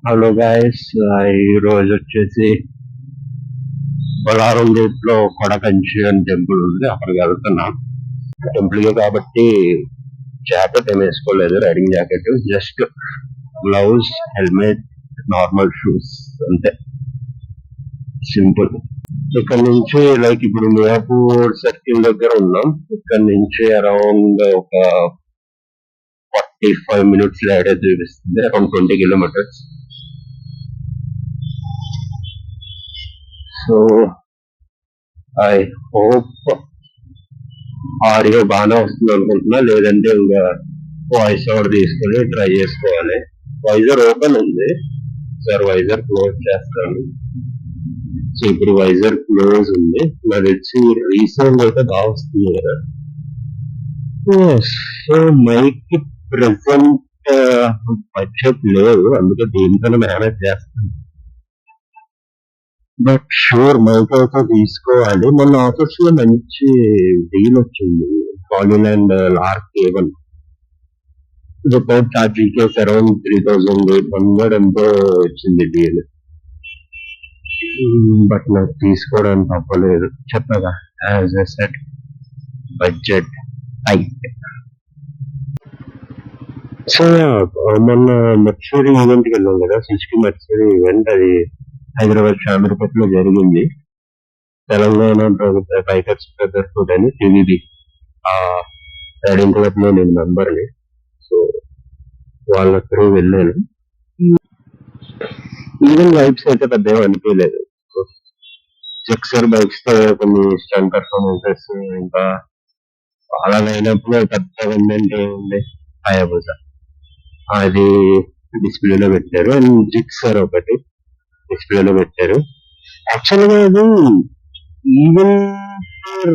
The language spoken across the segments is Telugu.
హలో గైస్, ఈ రోజు వచ్చేసి బొలారం గేట్ లో కొడకంచి అని టెంపుల్ ఉంది. అక్కడికి వెళ్తున్నాం. టెంపుల్ కి కాబట్టి జాకెట్ ఏమి వేసుకోలేదు, riding jacket, just gloves, helmet, normal shoes అంతే, సింపుల్. ఇక్కడ నుంచి లైక్ ఇప్పుడు మియాపూర్ సర్కిల్ దగ్గర ఉన్నాం. ఇక్కడ నుంచి అరౌండ్ ఒక 45 minutes రైడ్ అయితే చూపిస్తుంది, around 20 kilometers. So I hope audio బాగానే వస్తుంది అనుకుంటున్నా, లేదంటే ఇంకా వాయిస్ ఓవర్ తీసుకొని ట్రై చేసుకోవాలి. వైజర్ ఓపెన్ ఉంది సార్, వైజర్ క్లోజ్ చేస్తాను. సో ఇప్పుడు వైజర్ క్లోజ్ ఉంది, నాకు తెలిసి రీసౌండ్ అయితే బాగా వస్తుంది కదా. సో మైక్ ప్రెసెంట్ బడ్జెట్ లేదు, అందుకే దేనికైనా మేనేజ్ చేస్తాను. బట్ షూర్ మైక్ అయితే తీసుకోవాలి. మొన్న ఆఫర్స్ లో మంచి డీల్ వచ్చింది, కాలిన్ లార్క్ cable without charging case around 3800 ఎంతో వచ్చింది డీల్. బట్ నాకు తీసుకోవడానికి తప్పలేదు, చెప్పగా as a set budget tight. So మొన్న మర్చిపోయి ఈవెంట్ కి వెళ్ళాం కదా, సుజుకి మర్చిపోయి ఈవెంట్, అది హైదరాబాద్ షామీర్పేటలో జరిగింది. తెలంగాణ బైకర్స్ బ్రదర్హుడ్ అని టీవీబీ ఆ రైడింగ్ క్లబ్ లో నేను మెంబర్ని. సో వాళ్ళ త్రూ వెళ్ళాను. ఈవెన్ వైబ్స్ అయితే పెద్దగా అనిపించలేదు. జెక్సర్ బైక్స్ తో కొన్ని స్టంట్ పర్ఫార్మెన్సెస్, ఇంకా వాళ్ళ లైనప్ లో పెద్ద ఏంటంటే ఉంది హయాబుసా, అది డిస్ప్లేలో పెట్టారు. అండ్ జిక్సర్ ఒకటి డిస్ప్లేలో పెట్టారు. యాక్చువల్ గా అది ఈవెన్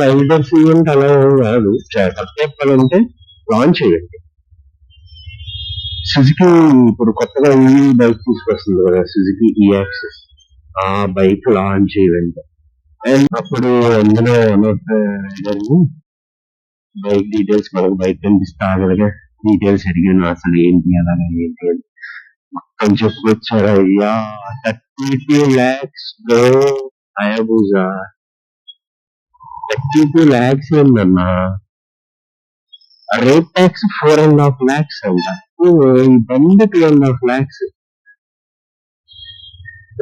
రైడర్స్ ఈవెంట్ అలా కాదు, కరెక్ట్ చెప్పాలంటే లాంచ్ ఈవెంట్. సుజుకి ఇప్పుడు కొత్తగా ఈ బైక్ తీసుకొస్తుంది కదా, సుజుకి ఈ యాక్సెస్, ఆ బైక్ లాంచ్ ఈవెంట్. అండ్ అప్పుడు అందులో రైడర్ బైక్ డీటెయిల్స్, మనకు బైక్ కనిపిస్తే ఆగలగా డీటెయిల్స్ అడిగాను, అసలు ఏంటి అలాగా ఏంటి అని మొత్తం చెప్పుకొచ్చారు. అయ్యా 32 lakhs బ్రో, హయాబుసా 32 lakhs ఏందన్నా, రేట్ ట్యాక్స్ 4.5 lakhs అంట. ఈ బండి 2.5 lakhs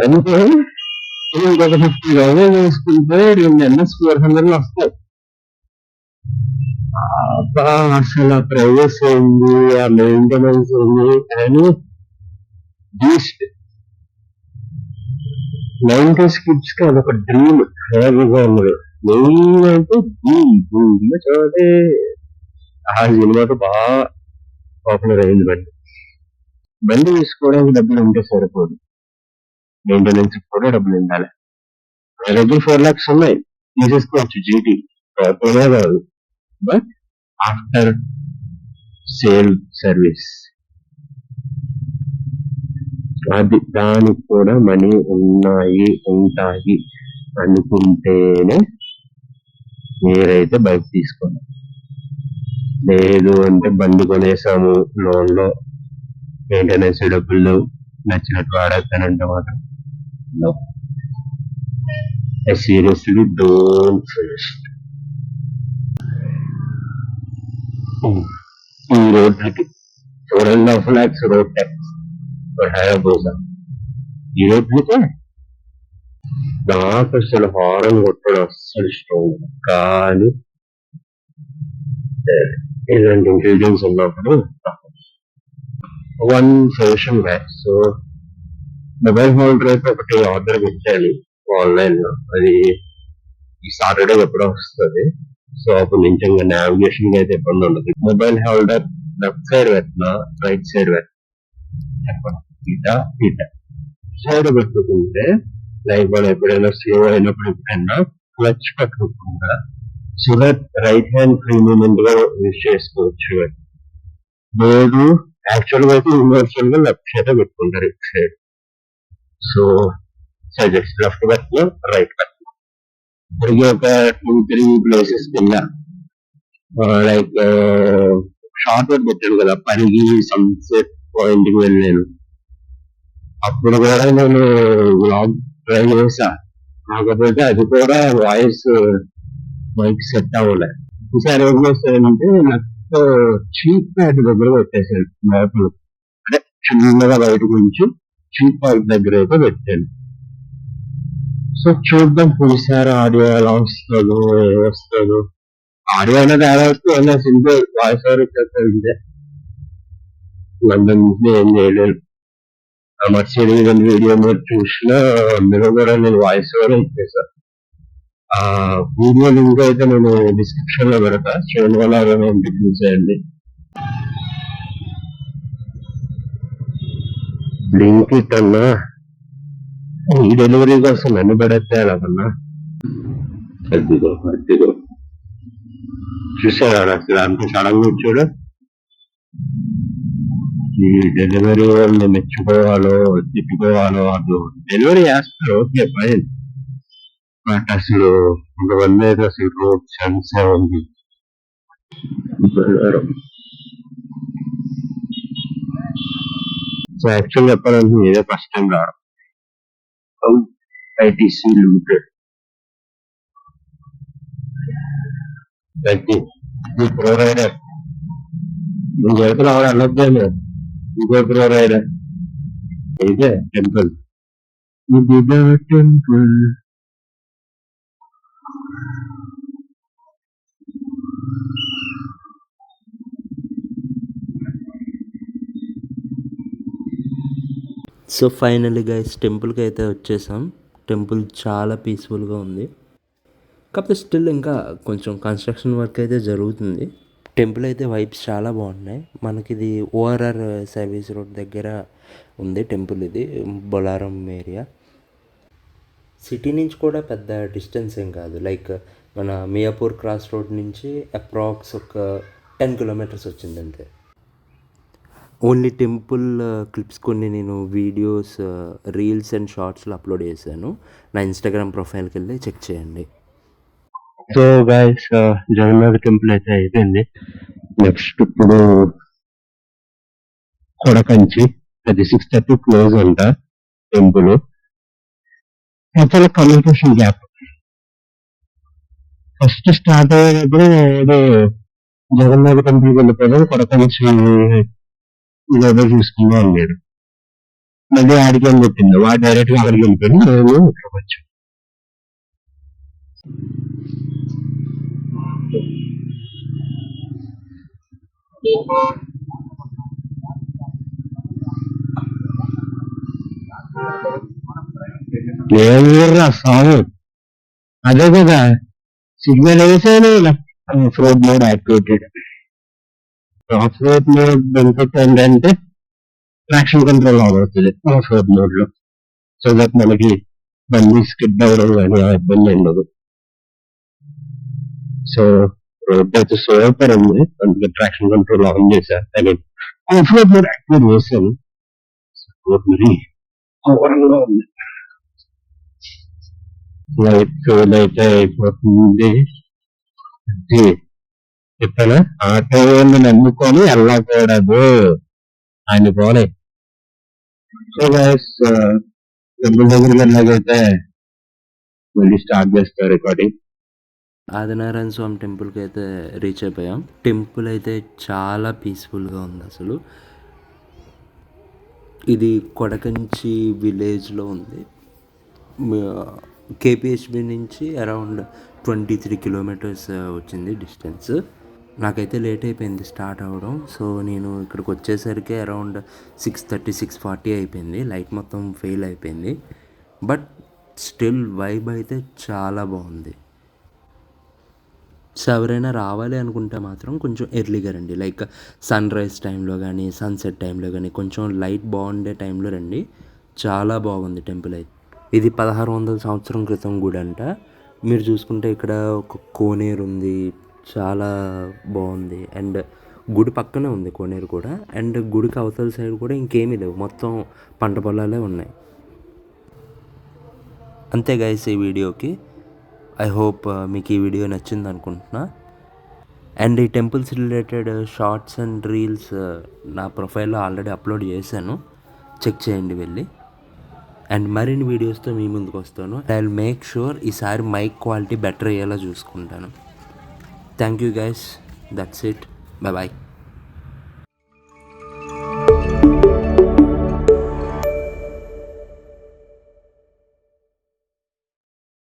అంటే ఇంకొక 50,000 వేసుకుంటే 2 NS400 వస్తాయి. అసలు ఆ ప్రైవేస్ ఉంది, ఆ మెయింటెనెన్స్ ఉంది, కానీ బీస్ట్ 90s కిడ్స్ కి అదొక డ్రీమ్ హయాబుసా అన్నది. మెయిన్ అంటే చోటే ఆ సినిమాతో బాగా పాపులర్ అయింది బండి. బండి తీసుకోవడానికి డబ్బులు ఉంటే సరిపోదు, మెయింటెనెన్స్ కూడా డబ్బులు ఉండాలి. నా దగ్గర 4 lakhs ఉన్నాయి, తీసేసుకోవచ్చు జీటీ, ప్రాపర్గా కాదు, బట్ ఆఫ్టర్ సేల్ సర్వీస్ అది, దానికి కూడా మనీ ఉంటాయి అనుకుంటేనే మీరైతే బైక్ తీసుకోండి. లేదు అంటే బండి కొనేసాము లోన్ లో, మెయింటెనెన్స్ డబ్బులు నచ్చినట్టు వాడేస్తానంటే మాత్రం నో. Seriously don't finish. ఈ రోడ్లకి 4.5 lakhs రోడ్ ట్యాక్స్ హయాబుసా. ఈ రోడ్లకే నాకు అసలు హారన్ కొట్టడం అస్సలు ఇష్టం ఉండదు, కానీ ఇలాంటి ఇంటెలిజెన్స్ ఉన్నప్పుడు one suggestion back. So mobile holder అయితే ఒకటి ఆర్డర్ పెట్టాను ఆన్లైన్ లో, అది ఈ సాటర్డే ఎప్పుడో వస్తుంది. సో అప్పుడు నుంచి ఇంకా నావిగేషన్ అయితే ఇబ్బంది ఉండదు. మొబైల్ హోల్డర్ లెఫ్ట్ సైడ్ పెట్టినా, రైట్ సైడ్ పెట్టినా సైడ్ పెట్టుకుంటే, లైక్ మనం ఎప్పుడైనా స్లో అయినప్పుడు ఎప్పుడైనా క్లచ్ పెట్టుకోకుండా so that right hand free movement గా యూజ్ చేసుకోవచ్చు. లేదు యాక్చువల్ గా అయితే యూనివర్సల్ గా లెఫ్ట్ సైడ్ పెట్టుకుంటారు, ఇటు సైడ్. సో సజెస్ట్ లెఫ్ట్ పెట్టినా, రైట్ పెట్టినా. ఇప్పటికీ ఒక 2-3 ప్లేసెస్ కింద లైక్ షార్ట్ కట్ పెట్టాను కదా, పరిగి సన్సెట్ పాయింట్ కి వెళ్ళాను. అప్పుడు కూడా నేను వ్లాగ్ ట్రై చేశా, కాకపోతే అది కూడా వాయిస్ మైక్ సెట్ అవ్వలే. ఈసారి ఏం చేశానంటే నాకు చీప్ ప్యాడ్ దగ్గర పెట్టేశాను మ్యాప్లు, అంటే చిన్నగా బయటకు నుంచి చీప్ ప్యాడ్ దగ్గర అయితే పెట్టాను. సో చూద్దాం ఈసారి ఆడియో ఎలా వస్తుందో ఏమొస్తుందో. ఆడియో అనేది ఎలా వస్తుందో సింపుల్ వాయిస్ ఓవర్ ఇచ్చేస్తారు ఇంతే, లండన్ నుంచి ఏం చేయలేదు. ఆ మర్సిడీస్ వీడియో మీరు చూసినా అందులో కూడా నేను వాయిస్ ఓవర్ ఇచ్చేసా. ఆ వీడియో లింక్ అయితే నేను డిస్క్రిప్షన్ లో పెడతా, చూడడం వల్ల చూసేయండి. లింక్ ఇట్టన్నా ఈ డెలివరీ కోసం నన్ను పెడితే అలాగన్నా అద్దిగో చూసారా దాంట్లో సడన్ వచ్చాడు. ఈ డెలివరీ వాళ్ళని మెచ్చుకోవాలో తిప్పుకోవాలో అది డెలివరీ చేస్తారు, ఓకే ఫైన్. బట్ అసలు కొంతమంది అయితే అసలు రోడ్ సెన్స్ ఉంది. సో యాక్చువల్ చెప్పాలంటే ఇదే ఫస్ట్ టైం రావడం ఐటీసీ లిమిటెడ్. ప్రో రైడర్ నువ్వు చేతులు ఆవిడ అనొద్దేమో, ఇంకో ప్రో రైడర్ అయితే temple temple. So finally guys టెంపుల్కి అయితే వచ్చేసాం. టెంపుల్ చాలా పీస్ఫుల్గా ఉంది, కాకపోతే స్టిల్ ఇంకా కొంచెం కన్స్ట్రక్షన్ వర్క్ అయితే జరుగుతుంది. టెంపుల్ అయితే వైబ్స్ చాలా బాగున్నాయి. మనకి ఇది ఓఆర్ఆర్ సర్వీస్ రోడ్ దగ్గర ఉంది టెంపుల్. ఇది బొలారం ఏరియా. సిటీ నుంచి కూడా పెద్ద డిస్టెన్స్ ఏం కాదు, లైక్ మన మియాపూర్ క్రాస్ రోడ్ నుంచి అప్రాక్స్ ఒక 10 కిలోమీటర్స్ వచ్చింది అంతే. ఓన్లీ టెంపుల్ క్లిప్స్ కొన్ని నేను వీడియోస్, రీల్స్ అండ్ షార్ట్స్లో అప్లోడ్ చేశాను. నా ఇన్స్టాగ్రామ్ ప్రొఫైల్కి వెళ్ళి చెక్ చేయండి. సో గైస్ జగన్నాథ్ టెంపుల్ అయితే అయిపోయింది. నెక్స్ట్ ఇప్పుడు కొడకంచి, అది 6:30 క్లోజ్ అంట temple. Actual communication gap first start అయ్యేటప్పుడు ఏదో జగన్నాథ్ టెంపుల్కి వెళ్ళిపోయాం, కొడకంచి ఇదేదో చూసుకుందాం అన్నాడు. మళ్ళీ ఆడికి అని చెప్పింది, వాడు డైరెక్ట్ గా అక్కడికి వెళ్ళిపోయాడు, మేము ఇక్కడికి వచ్చాం. ఏమీర్రా సాగు, అదే కదా సిగ్నల్ వేసాను, of road mode activated. Of road mode benefit ఏంటంటే ట్రాక్షన్ కంట్రోల్ ఆన్ అవుతుంది ఆఫ్ రోడ్ మోడ్ లో, సో దట్ మనకి బండి స్కిడ్ అవ్వడం కానీ ఆ ఇబ్బంది ఉండదు. సో రోడ్ అయితే సూపర్ ఉంది, అందుకే ట్రాక్షన్ కంట్రోల్ ఆన్ చేశా. I mean of road mode activate చేశాను. రోడ్ మరి ఘోరంగా ఉంది, లైట్ ఫెయిల్ అయితే అయిపోతుంది. చెప్పాను ఆటో వాళ్ళని నమ్ముకొని వెళ్ళకూడదు అని పోనీ. సో గైస్ టెంపుల్ దగ్గరికి వెళ్ళాకైతే మళ్ళీ స్టార్ట్ చేస్తారు రికార్డింగ్. ఆదినారాయణ స్వామి టెంపుల్కి అయితే రీచ్ అయిపోయాం. టెంపుల్ అయితే చాలా పీస్ఫుల్గా ఉంది అసలు. ఇది కొడకంచి విలేజ్లో ఉంది. కేపిహెచ్బి నుంచి అరౌండ్ 23 కిలోమీటర్స్ వచ్చింది డిస్టెన్స్. నాకైతే లేట్ అయిపోయింది స్టార్ట్ అవ్వడం. సో నేను ఇక్కడికి వచ్చేసరికి అరౌండ్ 6:30 6:40 అయిపోయింది. లైట్ మొత్తం ఫెయిల్ అయిపోయింది, బట్ స్టిల్ వైబ్ అయితే చాలా బాగుంది. సో ఎవరైనా రావాలి అనుకుంటే మాత్రం కొంచెం ఎర్లీగా రండి, లైక్ సన్ రైజ్ టైంలో కానీ సన్సెట్ టైంలో కానీ కొంచెం లైట్ బాగుండే టైంలో రండి. చాలా బాగుంది టెంపుల్ అయితే. ఇది 1600 సంవత్సరం క్రితం గుడి అంట. మీరు చూసుకుంటే ఇక్కడ ఒక కోనేరు ఉంది, చాలా బాగుంది. అండ్ గుడి పక్కనే ఉంది కోనేరు కూడా. అండ్ గుడికి అవతల సైడ్ కూడా ఇంకేమీ లేవు, మొత్తం పంట పొలాలే ఉన్నాయి. అంతే గైస్ ఈ వీడియోకి. ఐ హోప్ మీకు ఈ వీడియో నచ్చింది అనుకుంటున్నా. అండ్ ఈ temples related shorts and reels నా ప్రొఫైల్లో ఆల్రెడీ అప్లోడ్ చేశాను, చెక్ చేయండి వెళ్ళి. అండ్ మరిన్ని వీడియోస్తో మీ ముందుకు వస్తాను. ఐ విల్ మేక్ షూర్ ఈసారి మైక్ క్వాలిటీ బెటర్ అయ్యేలా చూసుకుంటాను. Thank you guys, that's it, bye bye.